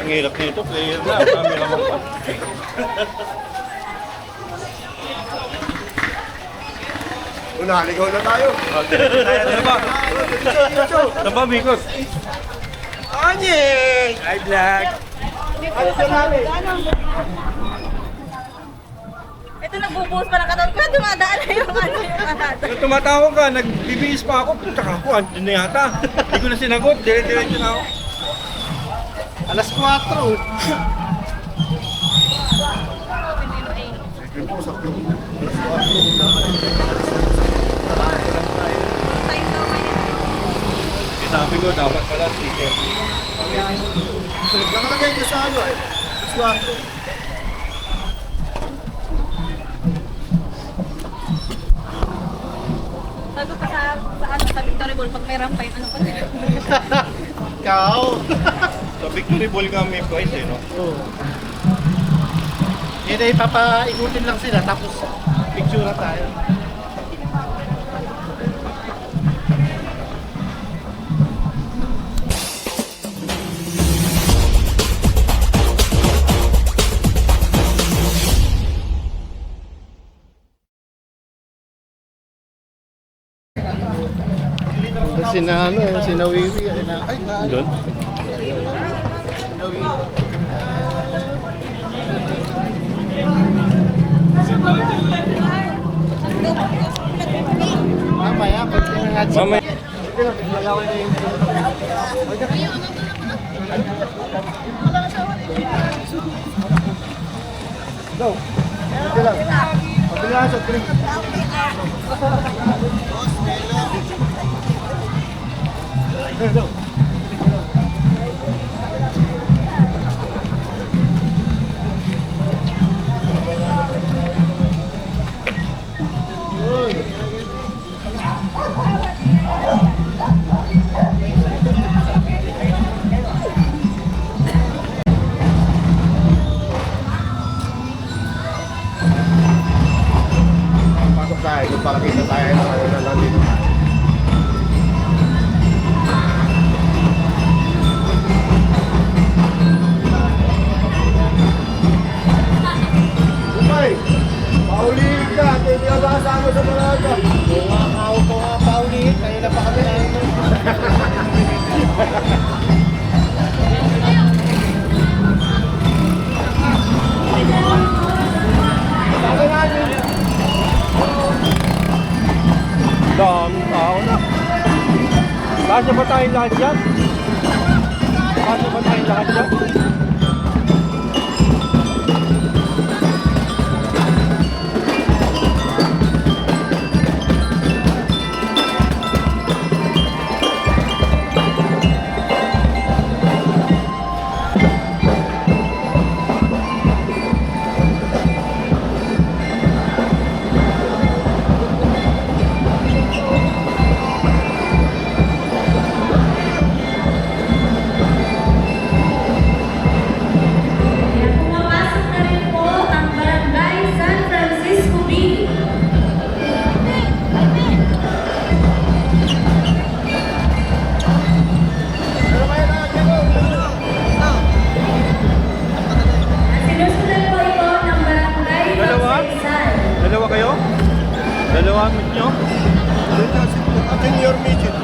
Ang hirap nito, player na, camera mo pa. Naligaw na tayo. Ano ba? Ano ba, Mikos? Anye! Hi, Black! Ano siya namin? Ito nagbubuhos pa ng katawan ko, dumadaan na yung ano. Nung tumatawag ka, nagbibihis pa ako, punta ka ako, andun na yata. Hindi ko na sinagot, dire-diretso na ako. Alas 4. Sabi ko, dapat pala sticker. Nakalagay ko sa ano eh. Alas 4. Sabi ko sa Victory Ball, pag may rampay, ano pa nila? Ikaw. Sa Victory Ball nga may price eh, no? Oo. Yun ay papaikutin lang sila tapos picture na tayo. Sina ano, sina Wiwi ay na ay na Doon? mamaya pag tinangat siya. Mamaya. Go. Ito lang. Pabilihan sa drink. Go. Pasok tayo, para kita tayo ng ano na lang dito. Umay! Paulihin ka! Hindi ka ba kasama sa malaga? Oo nga, paulihin. Kayo na pa kami na ito. Daming tao na. Kasya ba tayong lahat dyan? Kasya ba tayong lahat dyan? Pumapasok na rin po ang Barangay San Francisco B. Sinusunod po ito ng Barangay Dalawa? Magsaysay. Dalawa kayo? Dalawa meet nyo? Akin your midget.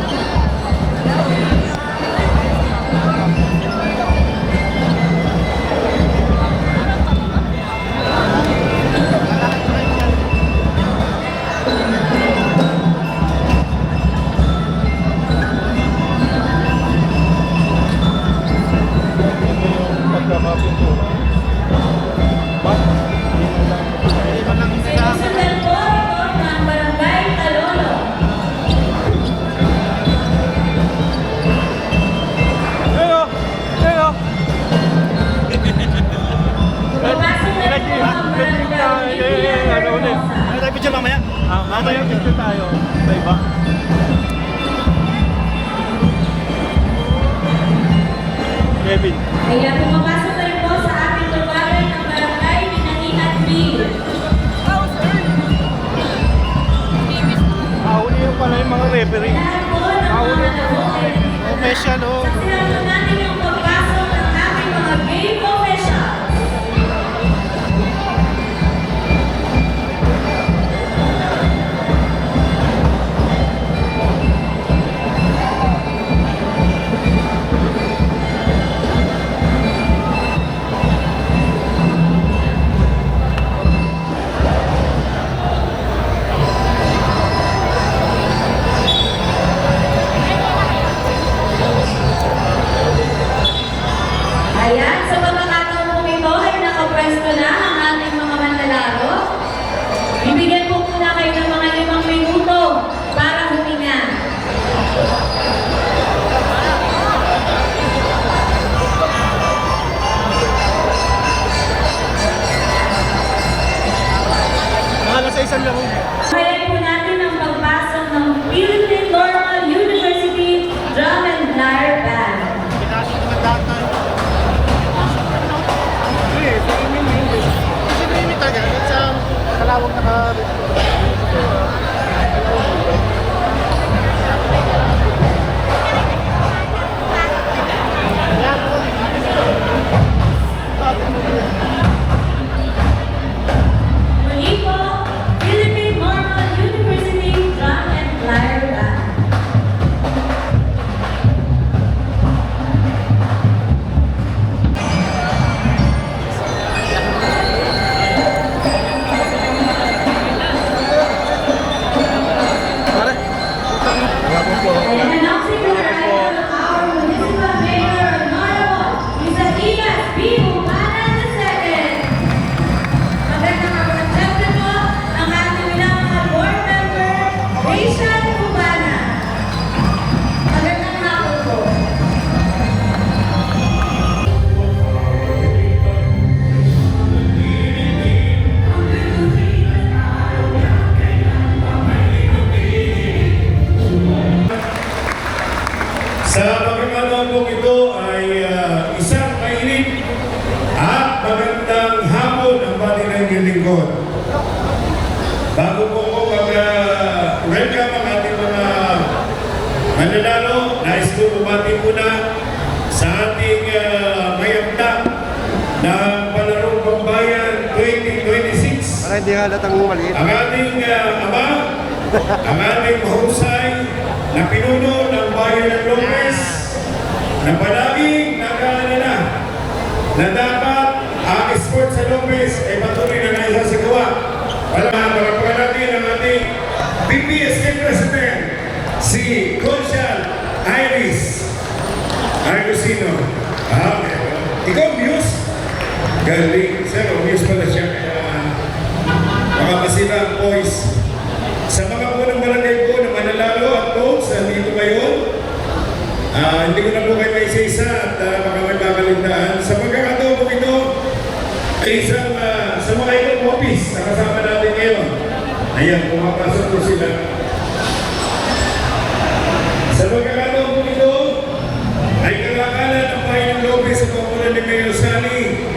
Pagkakapintura. What? Sinusunod po ito ng Barangay Talolo. Hello! Hello! Pumapasok na rin po ang Barangay Ano ulit? Ano tayo picture mamaya? Mamaya picture tayo. Sa iba. Kevin. Kaya pumapasok na rin po sa ating lugar ng Barangay Binanginan B. Ahuli yung pala yung mga referee. Lahat po ng mga Official oh. Kasi natin yung pagpasok ng ating mga game. ng Palarong Pambayan 2026. Para hindi halatang maliit. Ang ating ama, ang ating mahusay na pinuno ng bayan ng Lopez, na palaging nag-aalala na dapat ang sports sa Lopez ay patuloy na naisasagawa. Parapagan natin ang ating PPSK President, si Conchal Iris Argusino. Ikaw, Muse? Galing. Sir, Muse pala siya. Makapasira ang voice. Sa mga po ng barangay po na mananalo at coach, nandito ngayon. Hindi ko na po kayo may isa-isa at baka may kakaligtaan. Sa pagkakataon po ito, ay isang sa mga ibang office na kasama natin ngayon. Ayan, pumapasok po sila. Sa pagkakataon po ito, ay kalakalan ng bayan ng Lopez sa pangunan ni Mayor Sally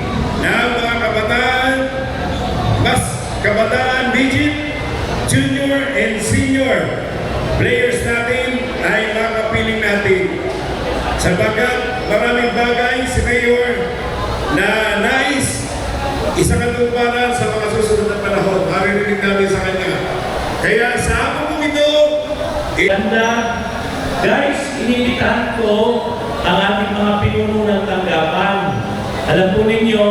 na mga kabataan, midget, junior, and senior players natin ay makapiling natin. Sapagkat maraming bagay si Mayor na nais isang katuparan sa mga susunod na panahon. Maririnig natin sa kanya. Kaya sa ako po ito, Ganda, guys, inibitahan ko ang ating mga pinuno ng tanggapan. Alam po ninyo,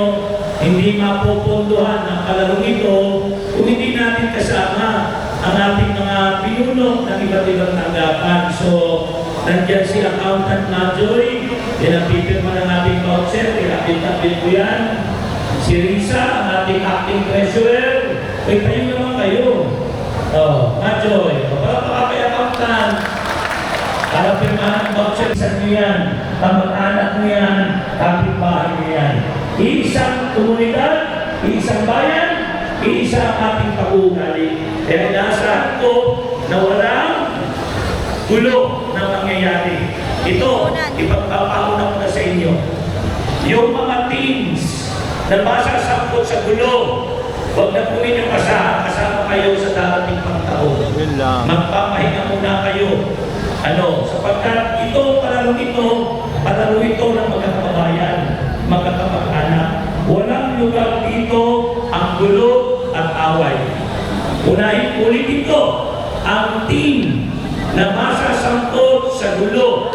hindi mapupunduhan ang palarong ito kung hindi natin kasama ang ating mga pinuno ng iba't ibang tanggapan. So, nandiyan si Accountant Majoy, pinapipirma ng ating voucher, pinapitapit ko yan. Si Risa, ang ating acting treasurer, ay kayo naman kayo. Majoy, para kay Accountant. Para pirmahan ang voucher sa niyo yan, kamag-anak niyo yan, kapitbahay niyo yan. Iisang komunidad, iisang bayan, iisang ating pag-uugali. Kaya inaasahan ko na walang gulo na mangyayari. Ito, ipagpapauna ko na sa inyo. Yung mga teams na masasangkot sa gulo, huwag na po ninyo kasama kayo sa darating pang taon. Magpapahinga muna kayo. Sapagkat palarong ito ng magkakabayan, magkakamag-anak. Walang lugar dito ang gulo at away. Unahin ulit ito, ang team na masasangkot sa gulo.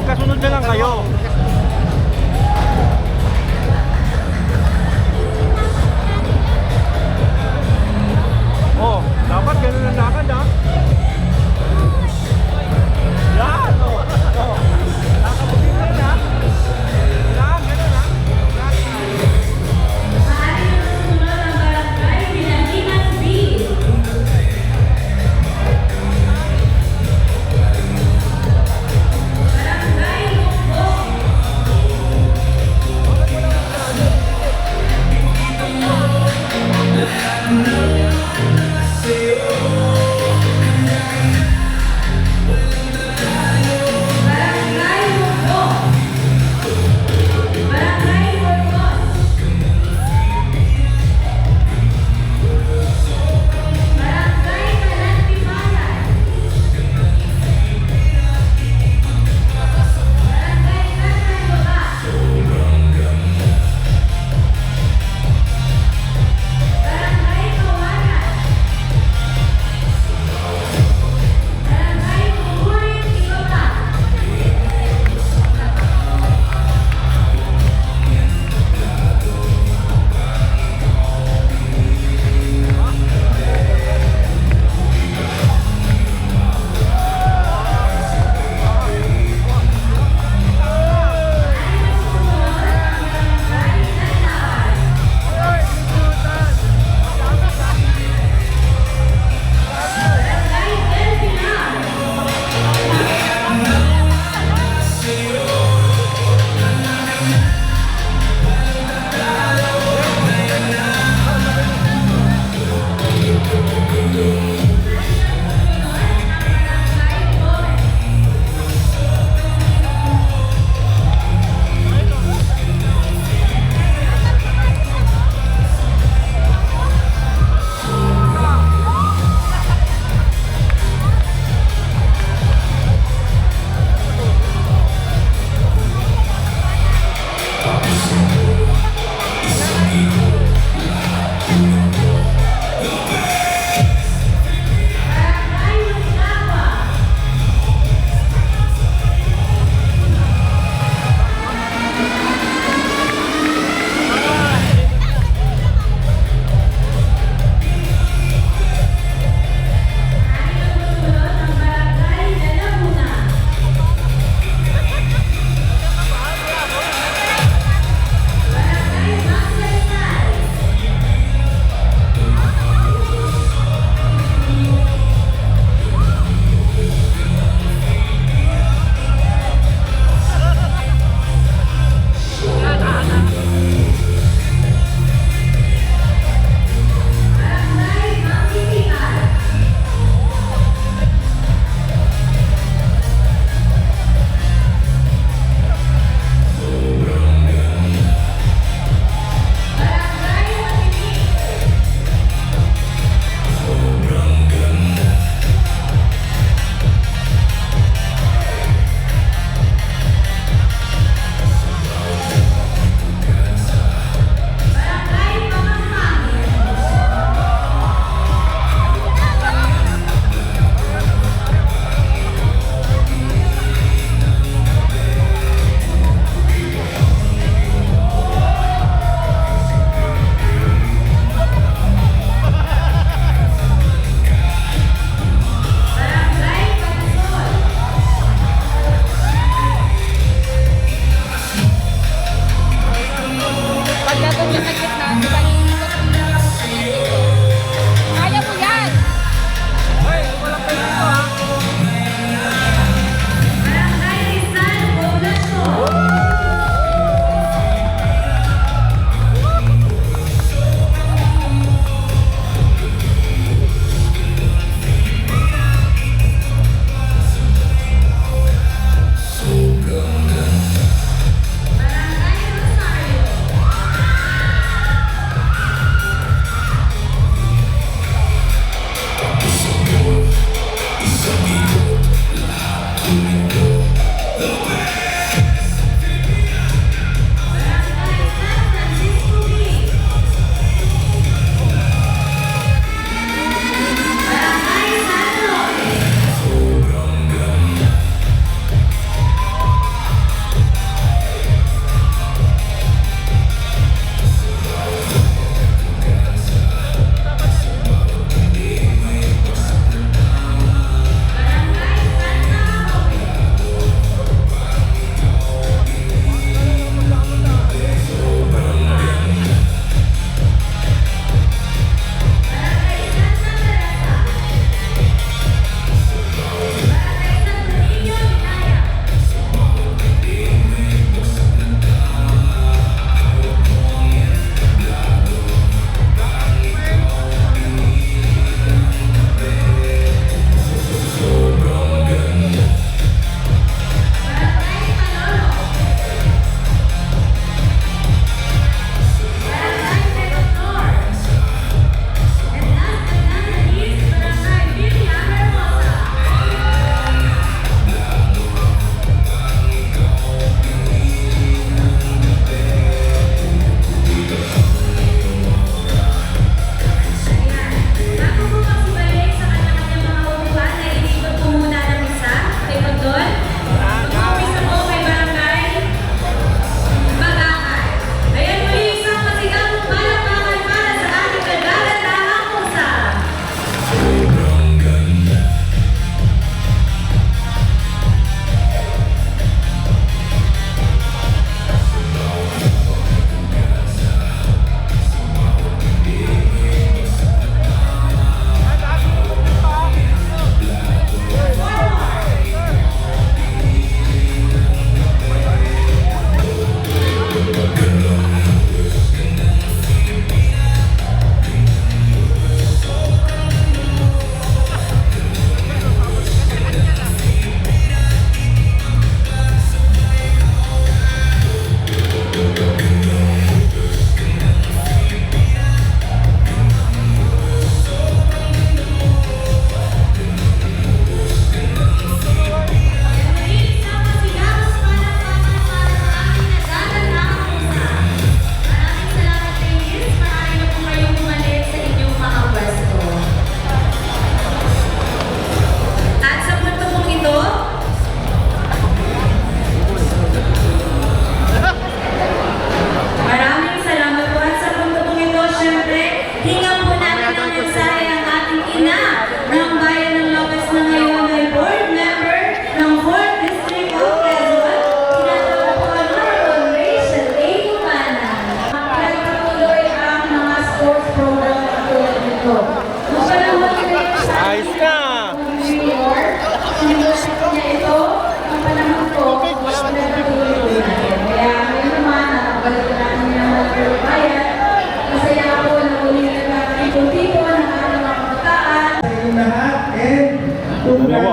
Magkasunod na lang kayo. Oh, dapat ganun ang lakad ha. Yan! Nakabutin na ha. Yan, ganun ha.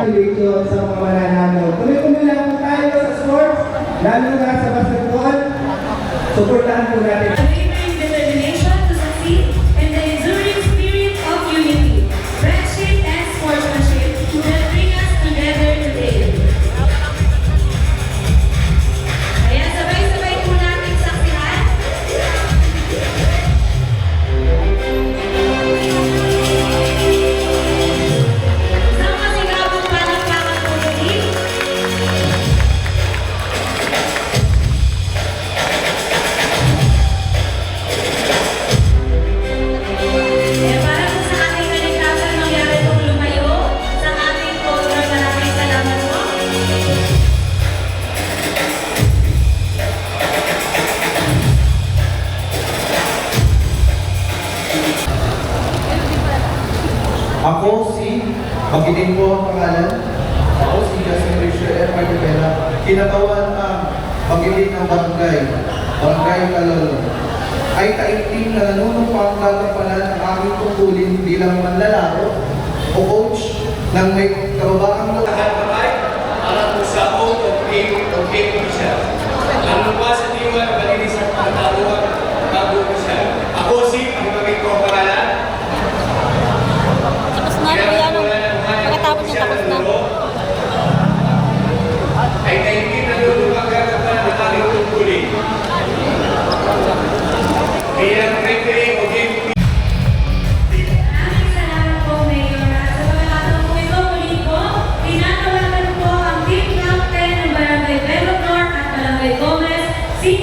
congratulations sa mga mananalo. Tuloy-tuloy lang po tayo sa sports, lalo na sa basketball. Supportahan po natin. Unwavering determination to succeed and the enduring spirit of unity, friendship, and sportsmanship that bring us together today. Kaya sabay-sabay po natin saksihan. Isang masigabong palakpakan po ulit. Kaya para po sa ating kaligtasan mangyari pong lumayo sa ating program, maraming salamat po. Ako si, magitin po ang pangalan. Ako si Justin Richard F. Martibela. Kinatawan ang magitin ng Barangay Calolo. Ay taimtim na nanunumpang tatapanan ang aming tungkulin bilang manlalaro o coach ng may kababaang loob. Para po sa oath of faith official. Ano pa sa diwa ng malinis at pagkataruan bago official. Ako si, ang gamit ko ang pangalan. Tapos na, kuya, no? Pagkatapos niya, tapos na. Ay taimtim na nanunumpang tatapanan ang aming tungkulin. Bilang referee o game Maraming salamat po, Mayor. At sa pagkakataon po ito, muli po, tinatawagan po ang team captain ng Barangay Bello North at Barangay Gomez, si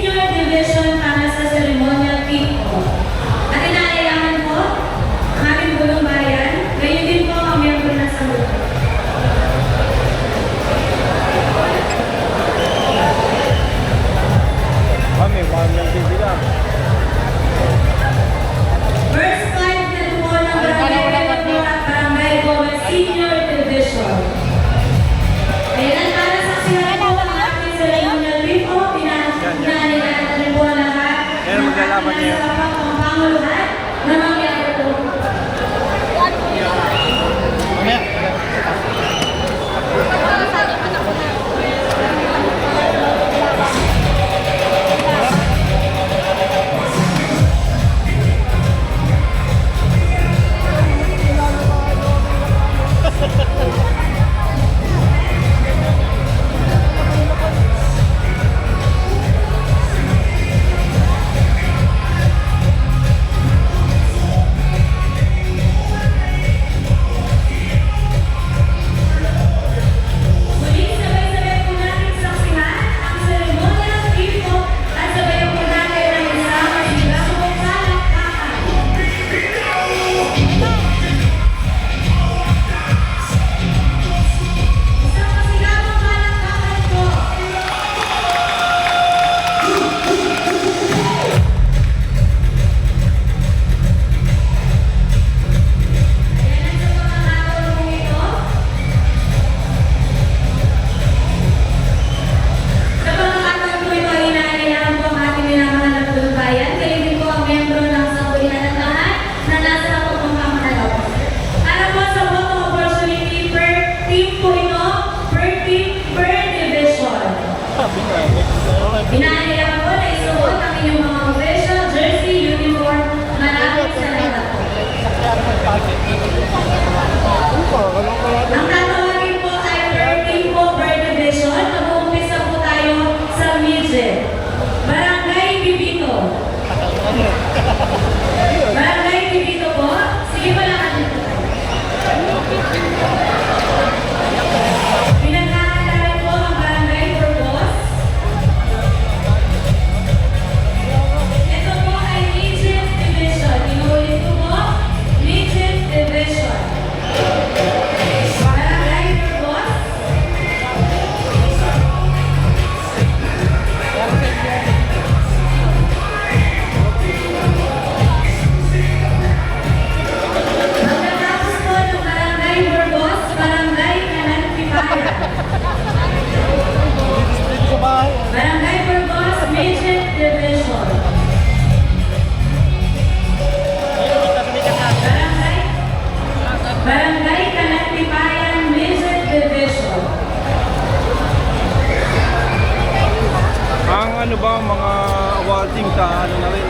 posting sa ano na rin.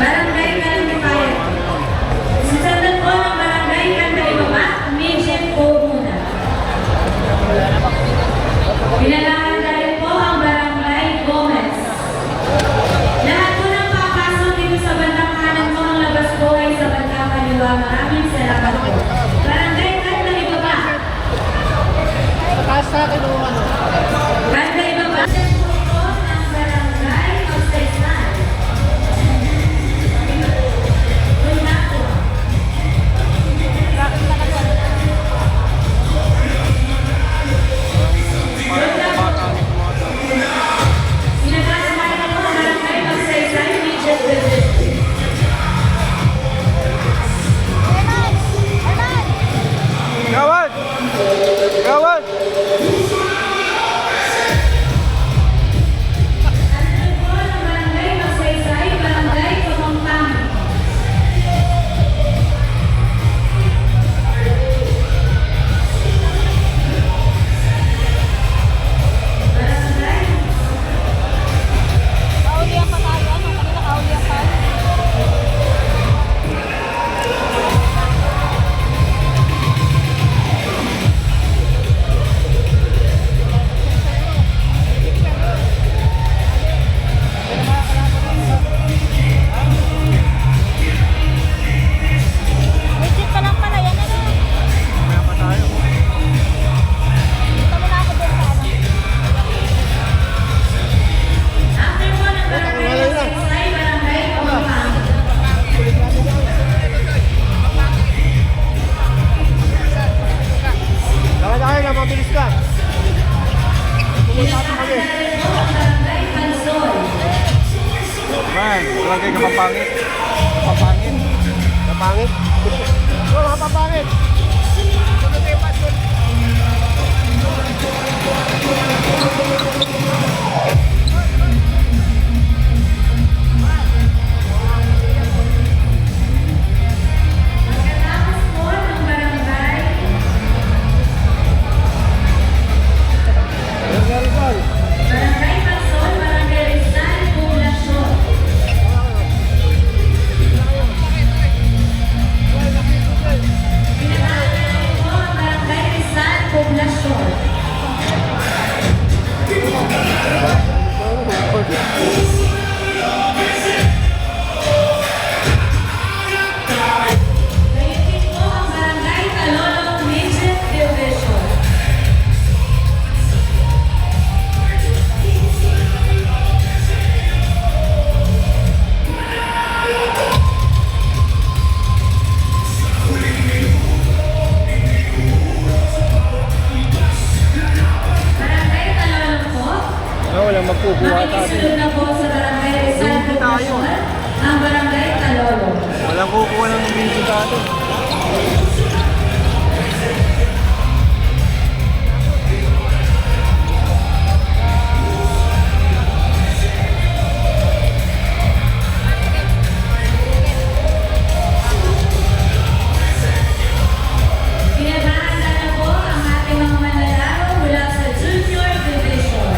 Barangay Kalandipayan. Susunod po ng Barangay Kandaibaba, midget po muna. Pinalahan na rin po ang Barangay Gomez. Lahat po ng papasok dito sa bandang kanan mo ang labas po ay sa bandang kaliwa. Maraming salamat po. Barangay Kandaibaba. Kandaibaba. Susunod po ng Barangay Magsaysay. Bunaco. Sinasasamayan po ang Barangay Magsaysay, Midget Division. Gawad! Gawad! Sunod po ng Barangay Magsaysay, Barangay Pamangpang. Barangay Kaulihan pa tayo. Ano? Kanina kaulihan pa. Legit pa lang pala. Yan ano. Kaya pa tayo. Dito muna ako doon sa ano. after po ng Barangay Magsaysay, Barangay Pamangpang. Lakad na, mabilis ka. Pinalahan na rin po ang Barangay Pansol. Man, lagay ka mapangit. Mapangit. Mapangit? Oo, mapapangit. Pagkatapos po ng Barangay Barangay Pansol, Barangay Rizal, Poblacion. Pinalahan na rin po ang Barangay Rizal, Poblacion. Gayon din po ang Barangay Calolong Midget Division. Barangay Calolong po. Walang magkukuha tayo. Makikisunod na po sa Barangay Rizal, Poblacion, ang Barangay Calolong. Walang kukuha ng video sa atin. Pinabahanda na po ang ating mga manlalaro mula sa Junior Division.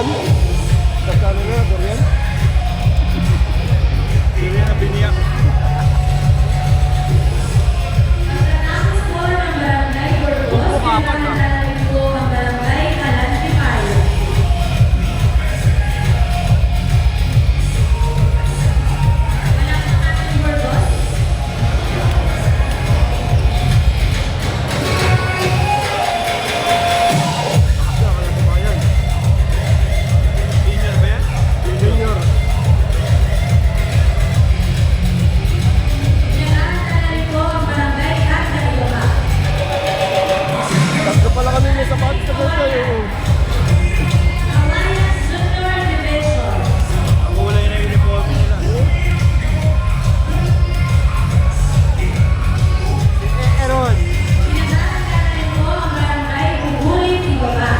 durian. Kasano na, durian. Durian na biniyak. Pagkatapos po ng Barangay Burgos, pinagdadaanan po ang Barangay Kalantipayo. Palakpakan ng Burgos. Senior ba yan? Junior. Pinagdadaanan po ang Barangay Candalibaba. Tatlo pala kami may sapatos sa ganito eh. Alliance Junior Division. Ang kulay na uniform nila. Aaron. Pinagdadaanan po ang Barangay Ugulit Ibaba.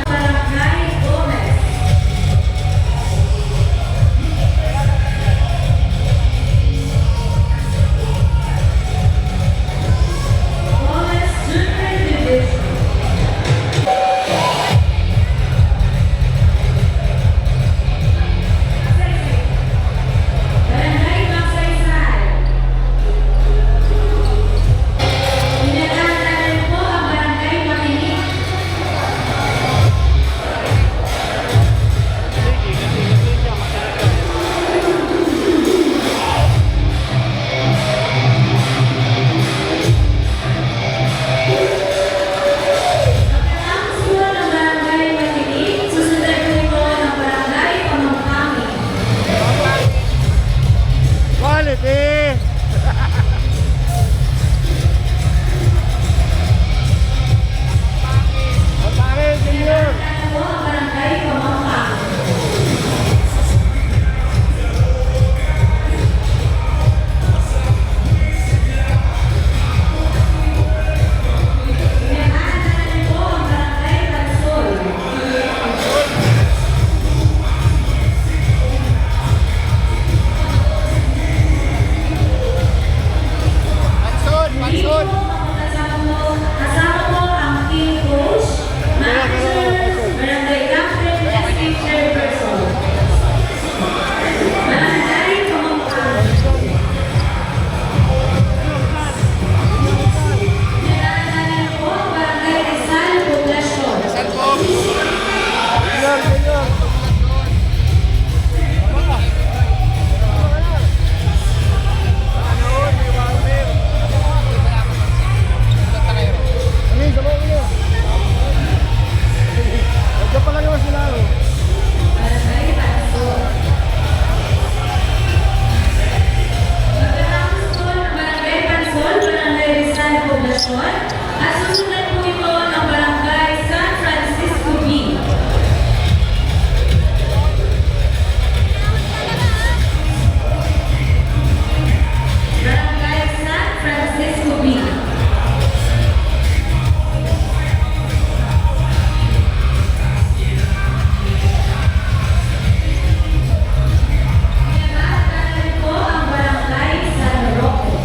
Barangay Gomez. Gomez Junior Division. Barangay Magsaysay. Pinagdadaanan po ang Barangay Makinig. Pagkatapos po ng Barangay Makinig, susundan po ito ng Barangay Pamangkami. Quality! Pagpangin, senior! Pinagdadaanan po ang Barangay Pamangkami. Pinagdadaanan po ang Barangay Tansol. Panson! Kasama po ang team coach, manager, barangay captain, at teacher person. Barangay Pamangkami. Pinagdadaanan po ang Barangay Rizal Poblacion. Senior, senior! Amin, sama ko niya. Nandiyan pala naman sila. oh. Barangay Tansol. Pagkatapos po ng Barangay Tansol, Barangay Rizal Poblacion, at susunod po ito ng Barangay San Francisco B. Barangay San Francisco B. Pinagdadaanan po ang Barangay San Roque.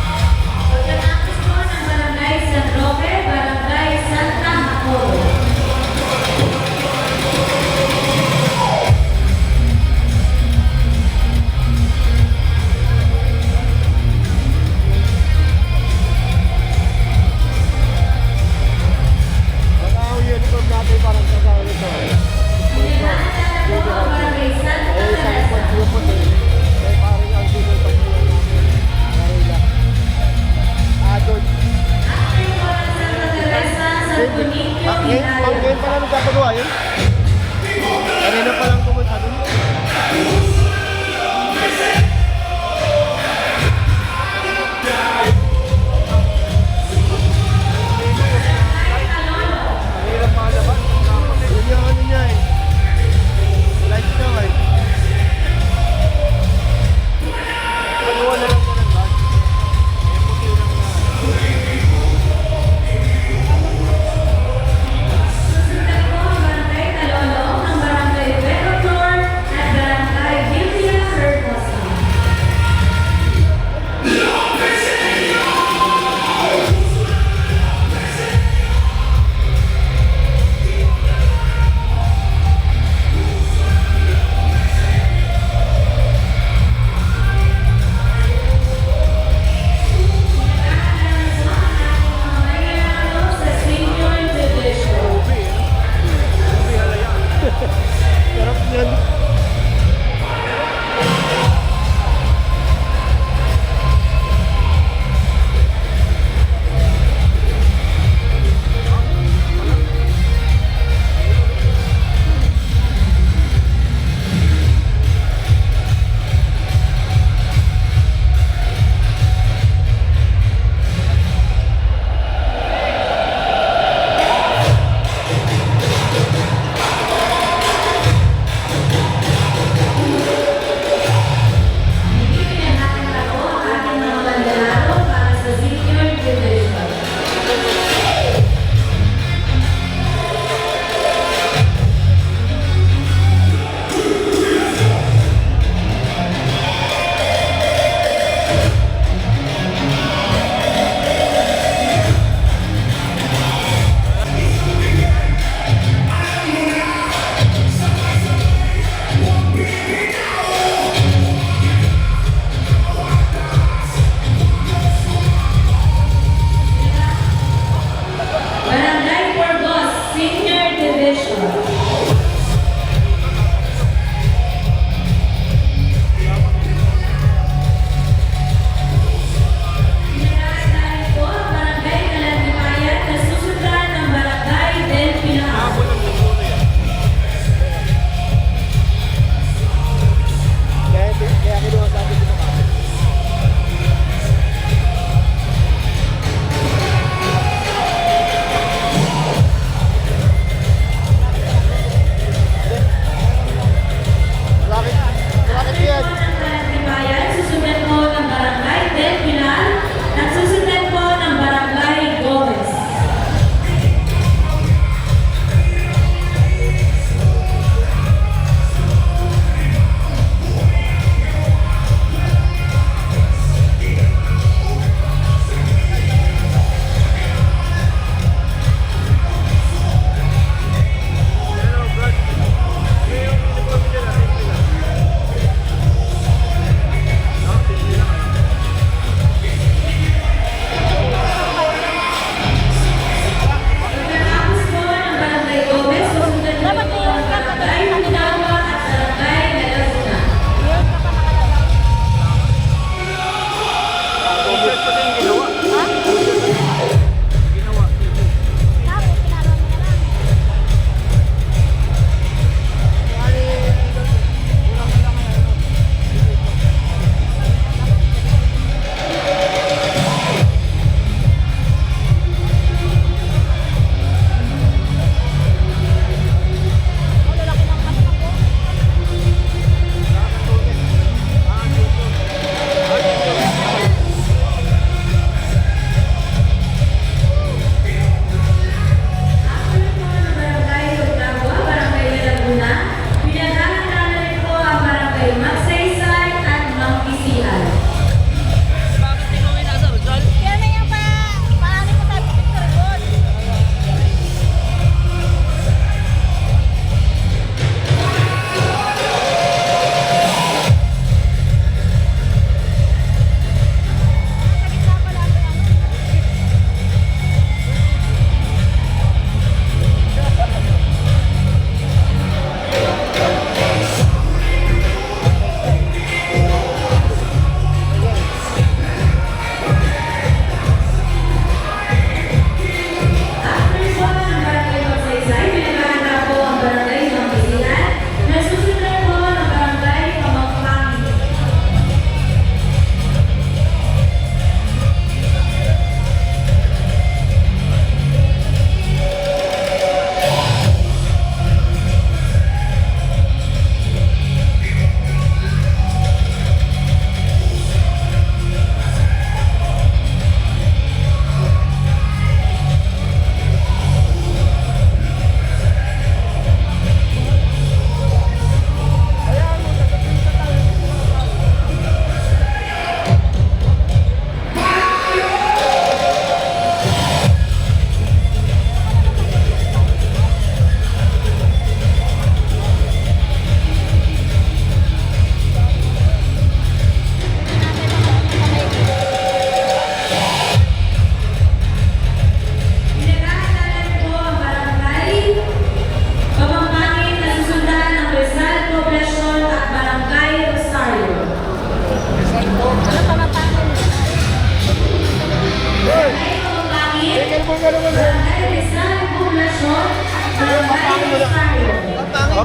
Pagkatapos po ng Barangay San Roque, Barangay Santa Macodo. Baka ang uniform natin parang kasama nito. Pinagdadaanan po ang Barangay Santa Teresa. Eh, parang ang uniform natin. Marila. Doon. Acting po ng Santa Teresa, San Bonicio, Ngayon Hidalgo. pa lang nagkakagawa yun. Kanina pa lang pumunta doon. Barangay Calolo. Mahirap pa laban. Yun yung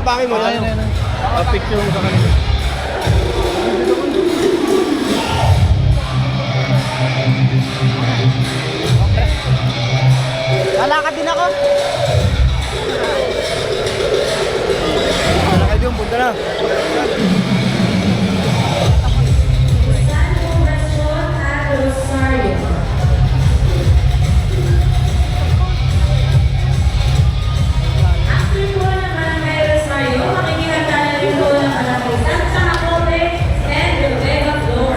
Habangin mo lang. Picture mo sa kanila. Lalakad din ako. Lakad yung punta na. San Poblacion at Rosario. After po ng Barangay Rosario, makikita na rin po ng Barangay Santa Jacobe and Vega Flor.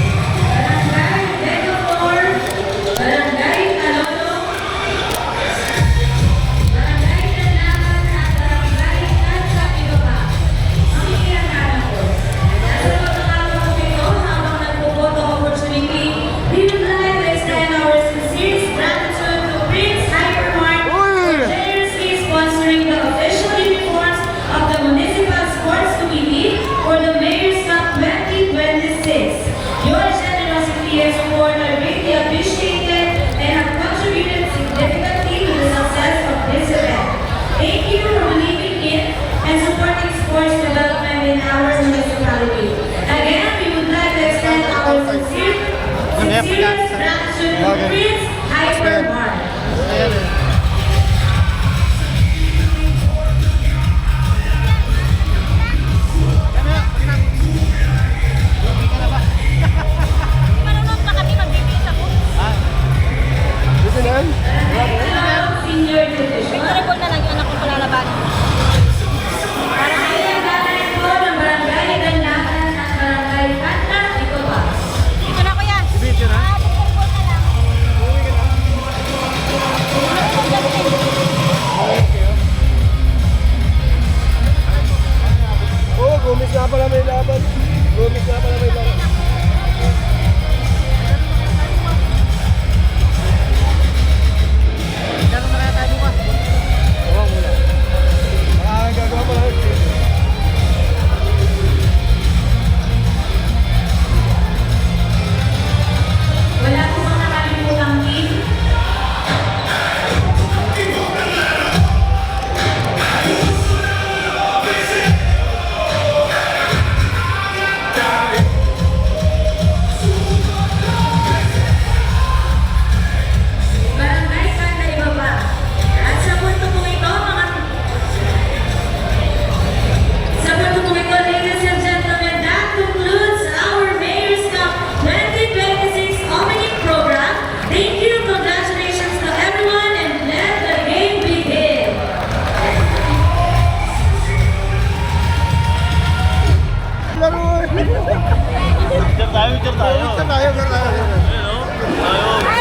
Barangay Vega Flor, Barangay Talono, Barangay Tandaan at Barangay Tansapilova. Makikilala po. Nasa pagkakataon po ito, habang nagpo-photo opportunity, we would like to extend our sincerest gratitude to Prince Hypermart for generously sponsoring the official uniforms of the Municipal Sports Committee for the Mayor's Cup 2026. Your generosity and support are greatly appreciated and have contributed significantly to the success of this event. Thank you for believing in and supporting sports development in our municipality. Again, we would like to extend our sincerest gratitude to Prince Hypermart. Marunong na kami magbibigay sa book. Dito na yan. Hello, Senior Division. Triple na lang yung anak ko palalaban. Barangay po ng Barangay Ganlakan at Barangay Tanta, ito pa. Dito na kuya. Video na? Triple na lang. Oo, gumis nga pala may laban. Gumis nga pala may laban. Gano'n na kaya tayo bukas? Oo, muna. Gagawa pala. Wala po bang nakalimutang team? Barangay Santa Ibaba. At sa punto po ito, ladies and gentlemen, that concludes our Mayor's Cup 2026 opening program. Thank you, congratulations to everyone, and let the game begin. Laro! Diyan tayo, diyan tayo. Diyan tayo, diyan tayo.